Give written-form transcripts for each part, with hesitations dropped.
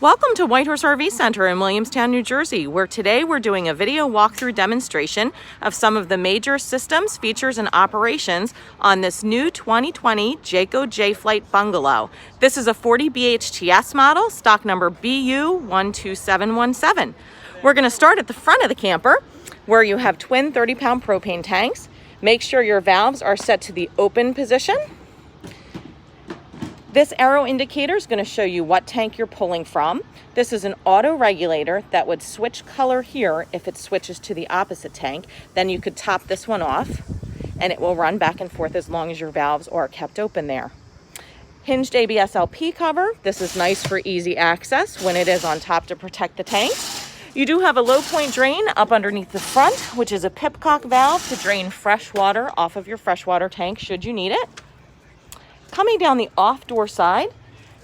Welcome to Whitehorse RV Center in Williamstown, New Jersey, where today we're doing a video walkthrough demonstration of some of the major systems, features, and operations on this new 2020 Jayco Jay Flight Bungalow. This is a 40 BHTS model, stock number BU12717. We're going to start at the front of the camper, where you have twin 30-pound propane tanks. Make sure your valves are set to the open position. This arrow indicator is going to show you what tank you're pulling from. This is an auto regulator that would switch color here if it switches to the opposite tank. Then you could top this one off and it will run back and forth as long as your valves are kept open there. Hinged ABS LP cover. This is nice for easy access when it is on top to protect the tank. You do have a low point drain up underneath the front, which is a pipcock valve to drain fresh water off of your freshwater tank should you need it. Coming down the off door side,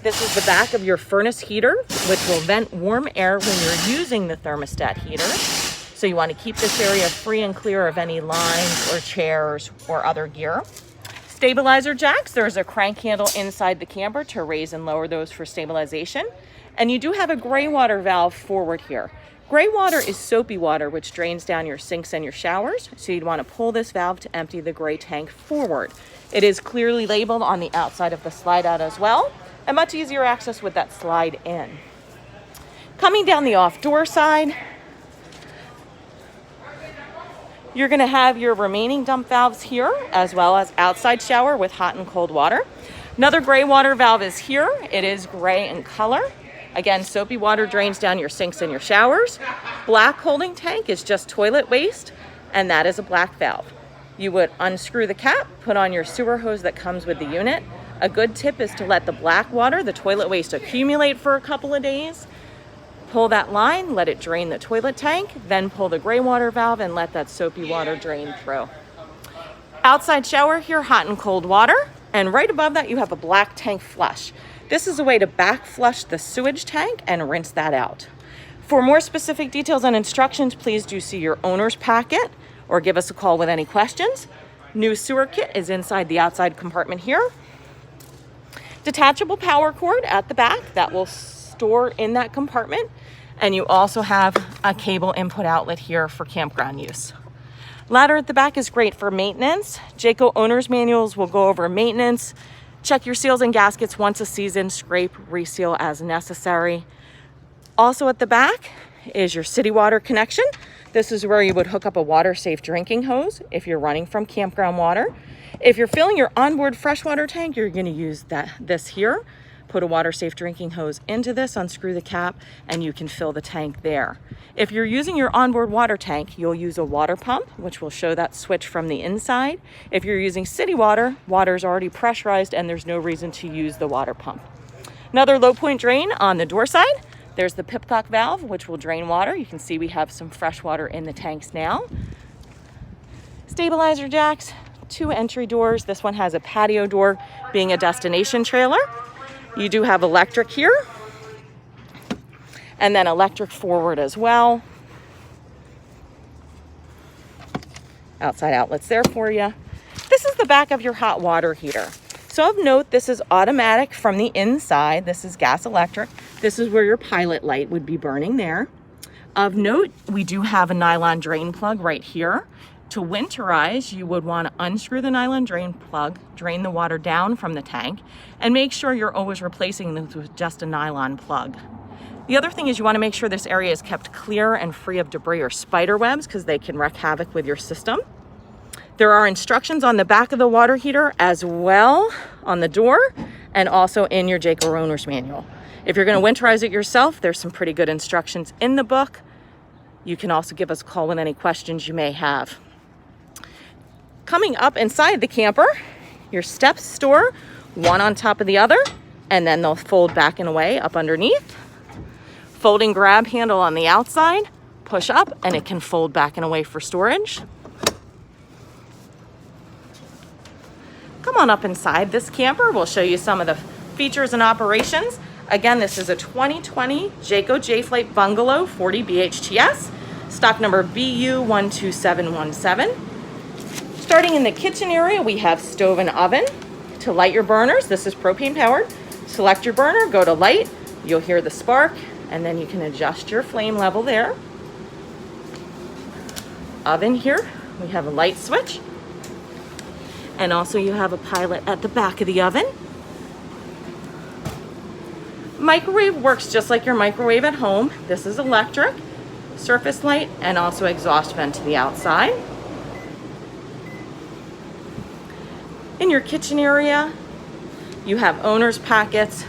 this is the back of your furnace heater, which will vent warm air when you're using the thermostat heater. So you want to keep this area free and clear of any lines or chairs or other gear. Stabilizer jacks, there's a crank handle inside the camper to raise and lower those for stabilization. And you do have a gray water valve forward here. Gray water is soapy water, which drains down your sinks and your showers. So you'd want to pull this valve to empty the gray tank forward. It is clearly labeled on the outside of the slide out as well, and much easier access with that slide in. Coming down the off door side, you're going to have your remaining dump valves here, as well as outside shower with hot and cold water. Another gray water valve is here. It is gray in color. Again, soapy water drains down your sinks and your showers. Black holding tank is just toilet waste, and that is a black valve. You would unscrew the cap, put on your sewer hose that comes with the unit. A good tip is to let the black water, the toilet waste, accumulate for a couple of days. Pull that line, let it drain the toilet tank, then pull the gray water valve and let that soapy water drain through. Outside shower here, hot and cold water. And right above that, you have a black tank flush. This is a way to back flush the sewage tank and rinse that out. For more specific details and instructions, please do see your owner's packet or give us a call with any questions. New sewer kit is inside the outside compartment here. Detachable power cord at the back that will store in that compartment. And you also have a cable input outlet here for campground use. Ladder at the back is great for maintenance. Jayco owner's manuals will go over maintenance. Check your seals and gaskets once a season, scrape, reseal as necessary. Also at the back is your city water connection. This is where you would hook up a water-safe drinking hose if you're running from campground water. If you're filling your onboard freshwater tank, you're going to use this here. Put a water-safe drinking hose into this, unscrew the cap, and you can fill the tank there. If you're using your onboard water tank, you'll use a water pump, which will show that switch from the inside. If you're using city water, water is already pressurized and there's no reason to use the water pump. Another low point drain on the door side. There's the pipcock valve, which will drain water. You can see we have some fresh water in the tanks now. Stabilizer jacks, 2 entry doors. This one has a patio door, being a destination trailer. You do have electric here, and then electric forward as well. Outside outlets there for you. This is the back of your hot water heater. So of note, this is automatic from the inside. This is gas electric. This is where your pilot light would be burning there. Of note, we do have a nylon drain plug right here. To winterize, you would want to unscrew the nylon drain plug, drain the water down from the tank, and make sure you're always replacing this with just a nylon plug. The other thing is you want to make sure this area is kept clear and free of debris or spider webs because they can wreak havoc with your system. There are instructions on the back of the water heater as well on the door and also in your Jayco owner's manual. If you're going to winterize it yourself, there's some pretty good instructions in the book. You can also give us a call with any questions you may have. Coming up inside the camper, your steps store, one on top of the other, and then they'll fold back and away up underneath. Folding grab handle on the outside, push up, and it can fold back and away for storage. Come on up inside this camper. We'll show you some of the features and operations. Again, this is a 2020 Jayco Jay Flight Bungalow 40 BHTS, stock number BU12717. Starting in the kitchen area, we have stove and oven. To light your burners, this is propane powered. Select your burner, go to light, You'll hear the spark, and then you can adjust your flame level there. Oven here, we have a light switch. And also you have a pilot at the back of the oven. Microwave works just like your microwave at home. This is electric, surface light, and also exhaust vent to the outside. In your kitchen area, you have owner's packets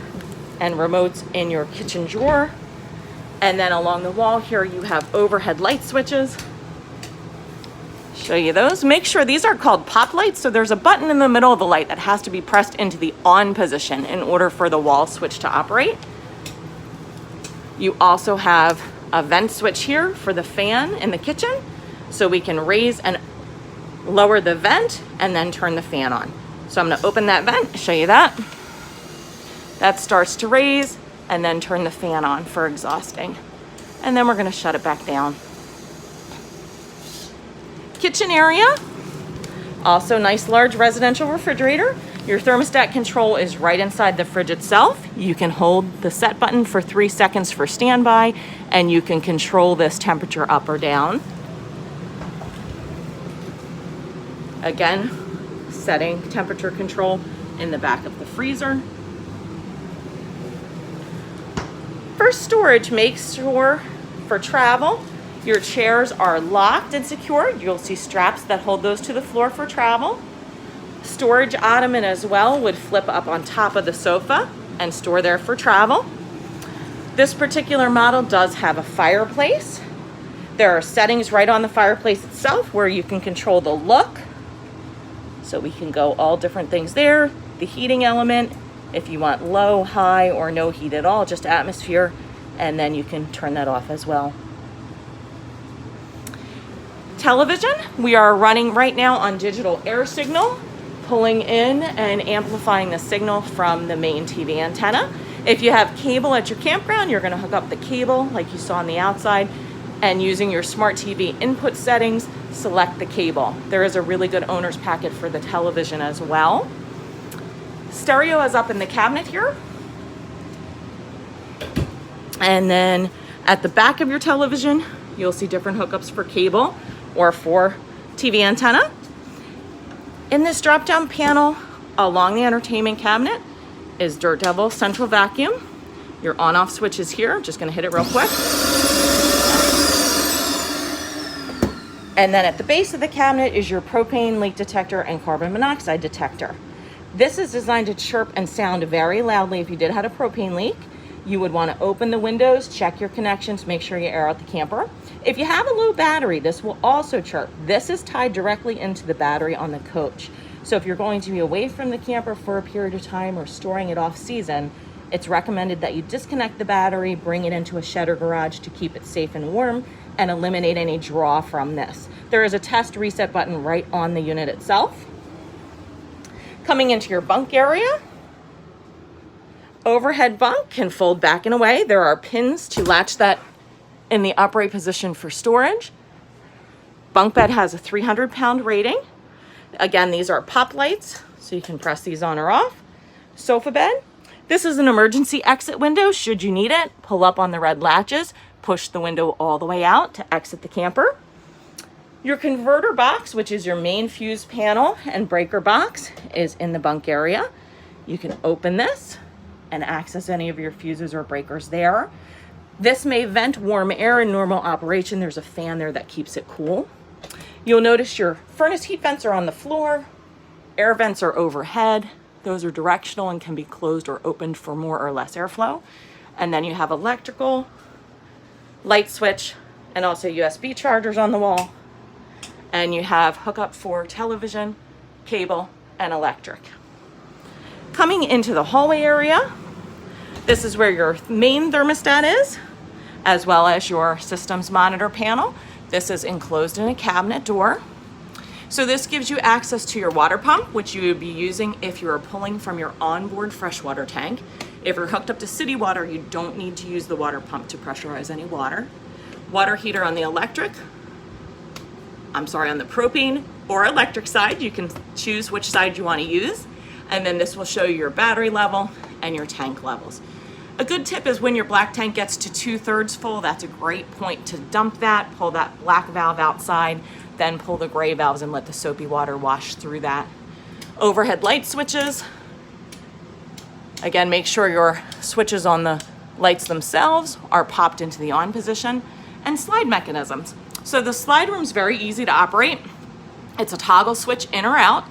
and remotes in your kitchen drawer. And then along the wall here, you have overhead light switches. Show you those. Make sure these are called pop lights. So there's a button in the middle of the light that has to be pressed into the on position in order for the wall switch to operate. You also have a vent switch here for the fan in the kitchen. So we can raise and lower the vent and then turn the fan on. So I'm gonna open that vent, show you that. That starts to raise and then turn the fan on for exhausting. And then we're gonna shut it back down. Kitchen area, also nice large residential refrigerator. Your thermostat control is right inside the fridge itself. You can hold the set button for 3 seconds for standby, and you can control this temperature up or down. Again, setting temperature control in the back of the freezer. For storage, make sure for travel, your chairs are locked and secured. You'll see straps that hold those to the floor for travel. Storage ottoman as well would flip up on top of the sofa and store there for travel. This particular model does have a fireplace. There are settings right on the fireplace itself where you can control the look. So we can go all different things there. The heating element, if you want low, high, or no heat at all, just atmosphere, and then you can turn that off as well. Television, we are running right now on digital air signal, pulling in and amplifying the signal from the main TV antenna. If you have cable at your campground, you're gonna hook up the cable like you saw on the outside, and using your smart TV input settings, select the cable. There is a really good owner's packet for the television as well. Stereo is up in the cabinet here. And then at the back of your television, you'll see different hookups for cable or for TV antenna. In this drop-down panel along the entertainment cabinet is Dirt Devil central vacuum. Your on-off switch is here. Just gonna hit it real quick. And then at the base of the cabinet is your propane leak detector and carbon monoxide detector. This is designed to chirp and sound very loudly if you did have a propane leak. You would want to open the windows, check your connections, make sure you air out the camper. If you have a low battery, this will also chirp. This is tied directly into the battery on the coach. So if you're going to be away from the camper for a period of time or storing it off season, it's recommended that you disconnect the battery, bring it into a shed or garage to keep it safe and warm, and eliminate any draw from this. There is a test reset button right on the unit itself. Coming into your bunk area, overhead bunk can fold back and away. There are pins to latch that in the upright position for storage. Bunk bed has a 300-pound rating. Again, these are pop lights, so you can press these on or off. Sofa bed. This is an emergency exit window. Should you need it, pull up on the red latches, push the window all the way out to exit the camper. Your converter box, which is your main fuse panel and breaker box, is in the bunk area. You can open this and access any of your fuses or breakers there. This may vent warm air in normal operation. There's a fan there that keeps it cool. You'll notice your furnace heat vents are on the floor. Air vents are overhead. Those are directional and can be closed or opened for more or less airflow. And then you have electrical, light switch, and also USB chargers on the wall. And you have hookup for television, cable, and electric. Coming into the hallway area, this is where your main thermostat is, as well as your systems monitor panel. This is enclosed in a cabinet door. So this gives you access to your water pump, which you would be using if you are pulling from your onboard freshwater tank. If you're hooked up to city water, you don't need to use the water pump to pressurize any water. Water heater on the on the propane or electric side. You can choose which side you want to use. And then this will show you your battery level and your tank levels. A good tip is when your black tank gets to 2/3 full, that's a great point to dump that, pull that black valve outside, then pull the gray valves and let the soapy water wash through that. Overhead light switches. Again, make sure your switches on the lights themselves are popped into the on position. And slide mechanisms. So the slide room is very easy to operate. It's a toggle switch in or out.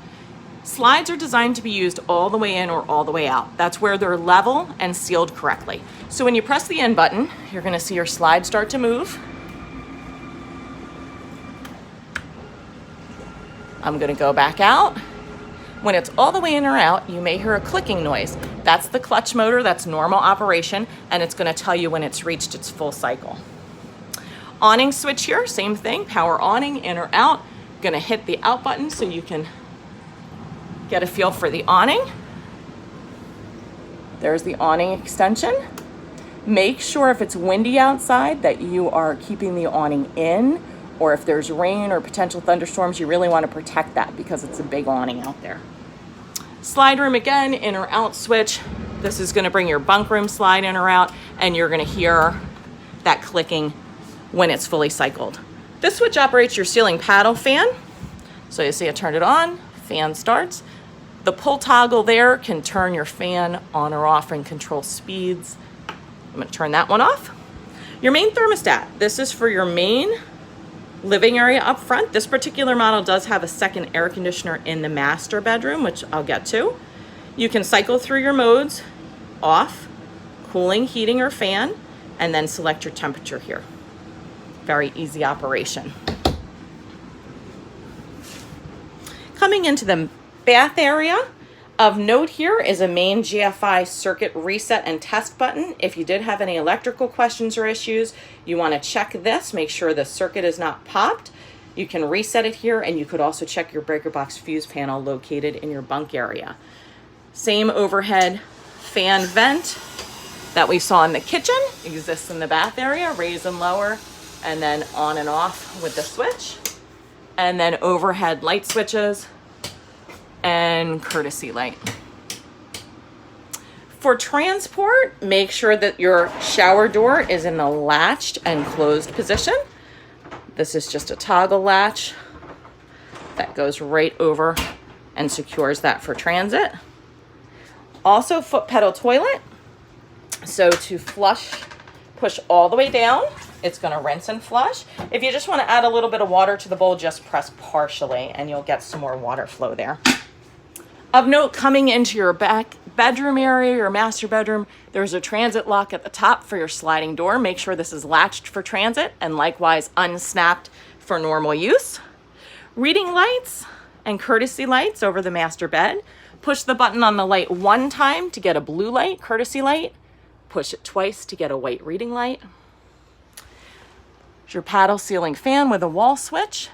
Slides are designed to be used all the way in or all the way out. That's where they're level and sealed correctly. So when you press the in button, you're gonna see your slide start to move. I'm gonna go back out. When it's all the way in or out, you may hear a clicking noise. That's the clutch motor, that's normal operation, and it's gonna tell you when it's reached its full cycle. Awning switch here, same thing, power awning, in or out. Gonna hit the out button so you can get a feel for the awning. There's the awning extension. Make sure if it's windy outside that you are keeping the awning in, or if there's rain or potential thunderstorms, you really want to protect that because it's a big awning out there. Slide room again, in or out switch. This is going to bring your bunk room slide in or out, and you're going to hear that clicking when it's fully cycled. This switch operates your ceiling paddle fan. So you see I turned it on, fan starts. The pull toggle there can turn your fan on or off and control speeds. I'm going to turn that one off. Your main thermostat. This is for your main living area up front. This particular model does have a second air conditioner in the master bedroom, which I'll get to. You can cycle through your modes: off, cooling, heating, or fan, and then select your temperature here. Very easy operation. Coming into the bath area, of note here is a main GFI circuit reset and test button. If you did have any electrical questions or issues, you want to check this, make sure the circuit is not popped. You can reset it here, and you could also check your breaker box fuse panel located in your bunk area. Same overhead fan vent that we saw in the kitchen exists in the bath area, raise and lower, and then on and off with the switch. And then overhead light switches and courtesy light. For transport, make sure that your shower door is in the latched and closed position. This is just a toggle latch that goes right over and secures that for transit. Also, foot pedal toilet. So to flush, push all the way down. It's going to rinse and flush. If you just want to add a little bit of water to the bowl, just press partially and you'll get some more water flow there. Of note, coming into your back bedroom area, your master bedroom, there's a transit lock at the top for your sliding door. Make sure this is latched for transit and likewise unsnapped for normal use. Reading lights and courtesy lights over the master bed. Push the button on the light one time to get a blue light, courtesy light. Push it twice to get a white reading light. Your paddle ceiling fan with a wall switch.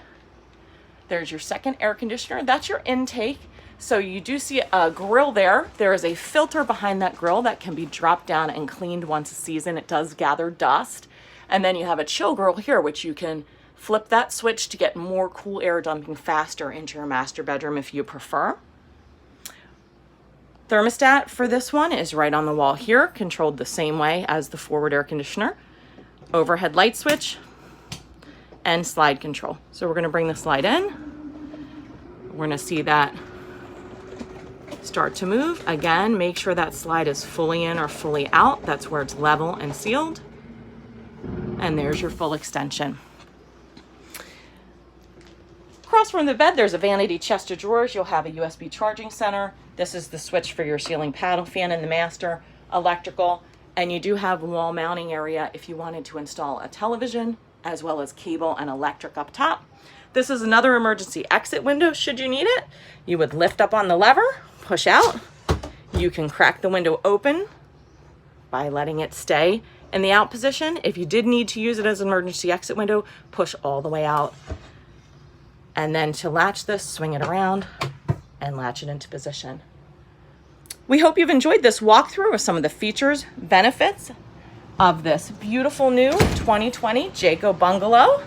There's your second air conditioner. That's your intake. So you do see a grill there. There is a filter behind that grill that can be dropped down and cleaned once a season. It does gather dust. And then you have a chill grill here, which you can flip that switch to get more cool air dumping faster into your master bedroom if you prefer. Thermostat for this one is right on the wall here, controlled the same way as the forward air conditioner. Overhead light switch and slide control. So we're going to bring the slide in. We're going to see that start to move. Again, make sure that slide is fully in or fully out. That's where it's level and sealed. And there's your full extension. Across from the bed, there's a vanity chest of drawers. You'll have a USB charging center. This is the switch for your ceiling paddle fan in the master, electrical, and you do have a wall mounting area if you wanted to install a television, as well as cable and electric up top. This is another emergency exit window should you need it. You would lift up on the lever, push out. You can crack the window open by letting it stay in the out position. If you did need to use it as an emergency exit window, push all the way out. And then to latch this, swing it around and latch it into position. We hope you've enjoyed this walkthrough of some of the features, benefits of this beautiful new 2020 Jayco Bungalow.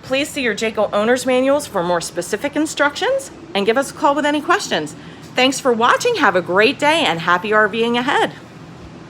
Please see your Jayco owner's manuals for more specific instructions and give us a call with any questions. Thanks for watching. Have a great day and happy RVing ahead.